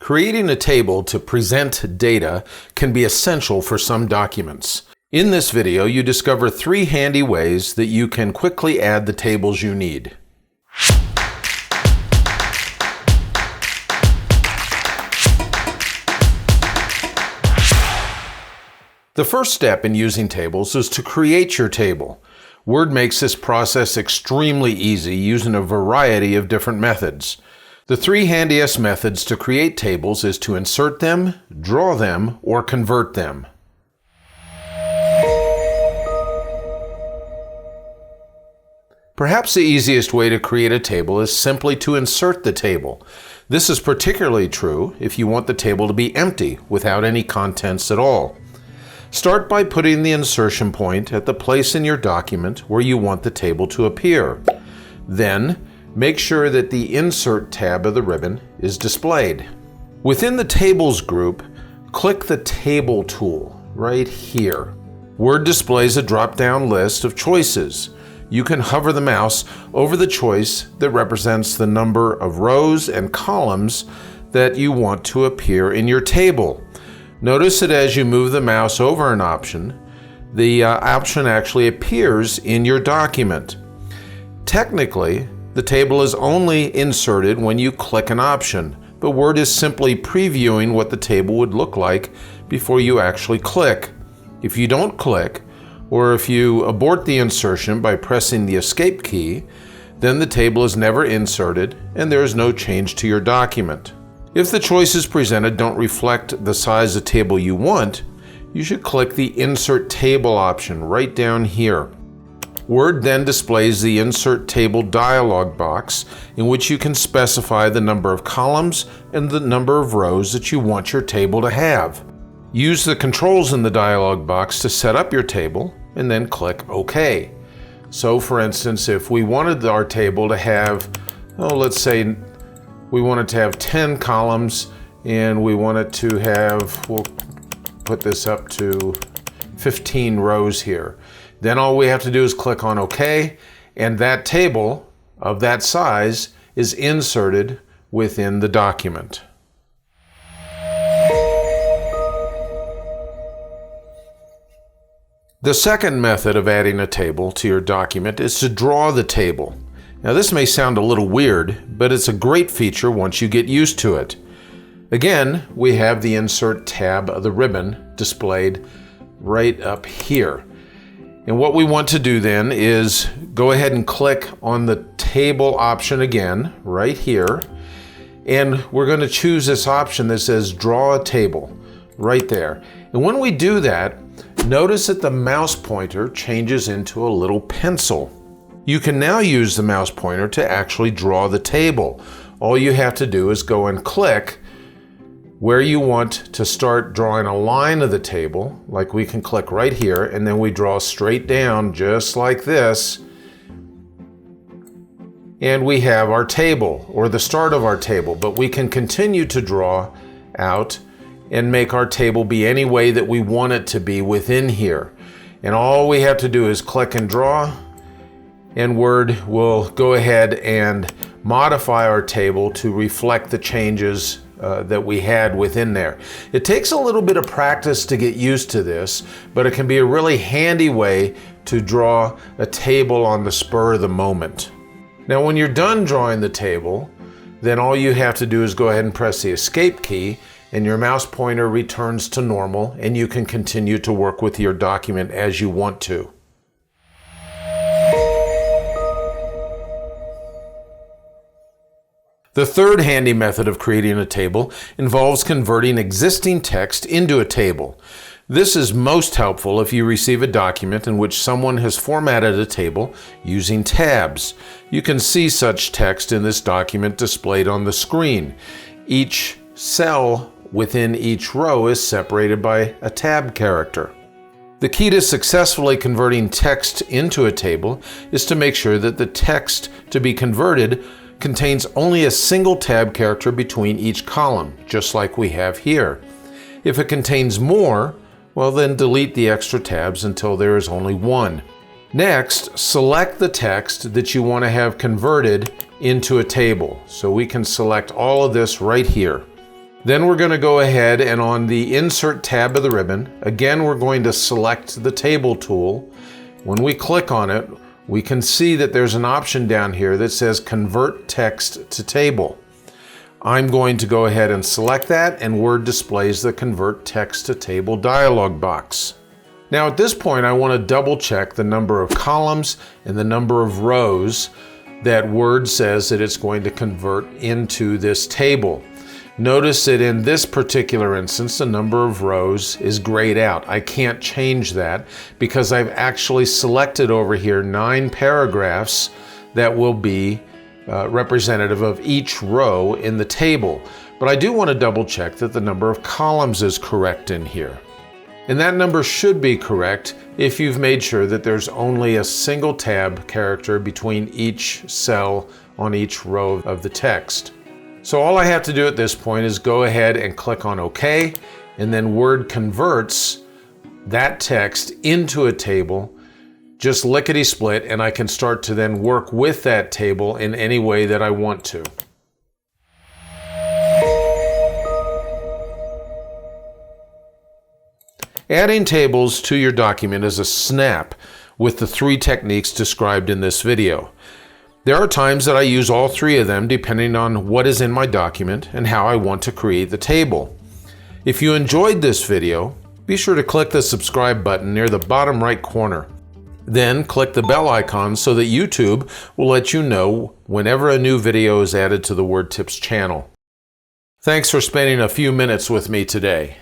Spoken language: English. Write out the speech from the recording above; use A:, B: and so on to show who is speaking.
A: Creating a table to present data can be essential for some documents. In this video, you discover 3 handy ways that you can quickly add the tables you need. The first step in using tables is to create your table. Word makes this process extremely easy using a variety of different methods. The 3 handiest methods to create tables is to insert them, draw them, or convert them. Perhaps the easiest way to create a table is simply to insert the table. This is particularly true if you want the table to be empty without any contents at all. Start by putting the insertion point at the place in your document where you want the table to appear. Then, make sure that the Insert tab of the ribbon is displayed. Within the Tables group, click the Table tool right here. Word displays a drop-down list of choices. You can hover the mouse over the choice that represents the number of rows and columns that you want to appear in your table. Notice that as you move the mouse over an option, the option actually appears in your document. Technically, the table is only inserted when you click an option, but Word is simply previewing what the table would look like before you actually click. If you don't click, or if you abort the insertion by pressing the Escape key, then the table is never inserted and there is no change to your document. If the choices presented don't reflect the size of table you want, you should click the Insert Table option right down here. Word then displays the Insert Table dialog box in which you can specify the number of columns and the number of rows that you want your table to have. Use the controls in the dialog box to set up your table and then click OK. So for instance, if we wanted our table to have, let's say we wanted to have 10 columns and we wanted to have, we'll put this up to 15 rows here. Then all we have to do is click on OK, and that table of that size is inserted within the document. The second method of adding a table to your document is to draw the table. Now this may sound a little weird, but it's a great feature once you get used to it. Again, we have the Insert tab of the ribbon displayed right up here. And what we want to do then is go ahead and click on the table option again, right here. And we're going to choose this option that says Draw a Table, right there. And when we do that, notice that the mouse pointer changes into a little pencil. You can now use the mouse pointer to actually draw the table. All you have to do is go and click where you want to start drawing a line of the table, like we can click right here, and then we draw straight down just like this. And we have our table, or the start of our table, but we can continue to draw out and make our table be any way that we want it to be within here. And all we have to do is click and draw, and Word will go ahead and modify our table to reflect the changes that we had within there. It takes a little bit of practice to get used to this, but it can be a really handy way to draw a table on the spur of the moment. Now when you're done drawing the table, then all you have to do is go ahead and press the Escape key, and your mouse pointer returns to normal, and you can continue to work with your document as you want to. The third handy method of creating a table involves converting existing text into a table. This is most helpful if you receive a document in which someone has formatted a table using tabs. You can see such text in this document displayed on the screen. Each cell within each row is separated by a tab character. The key to successfully converting text into a table is to make sure that the text to be converted contains only a single tab character between each column, just like we have here. If it contains more, well then delete the extra tabs until there is only one. Next, select the text that you want to have converted into a table. So we can select all of this right here. Then we're going to go ahead and on the Insert tab of the ribbon, again we're going to select the Table tool. When we click on it, we can see that there's an option down here that says Convert Text to Table. I'm going to go ahead and select that, and Word displays the Convert Text to Table dialog box. Now at this point I want to double check the number of columns and the number of rows that Word says that it's going to convert into this table. Notice that in this particular instance, the number of rows is grayed out. I can't change that because I've actually selected over here 9 paragraphs that will be representative of each row in the table. But I do want to double check that the number of columns is correct in here. And that number should be correct if you've made sure that there's only a single tab character between each cell on each row of the text. So all I have to do at this point is go ahead and click on OK, and then Word converts that text into a table, just lickety-split, and I can start to then work with that table in any way that I want to. Adding tables to your document is a snap with the 3 techniques described in this video. There are times that I use all 3 of them depending on what is in my document and how I want to create the table. If you enjoyed this video, be sure to click the subscribe button near the bottom right corner. Then click the bell icon so that YouTube will let you know whenever a new video is added to the WordTips channel. Thanks for spending a few minutes with me today.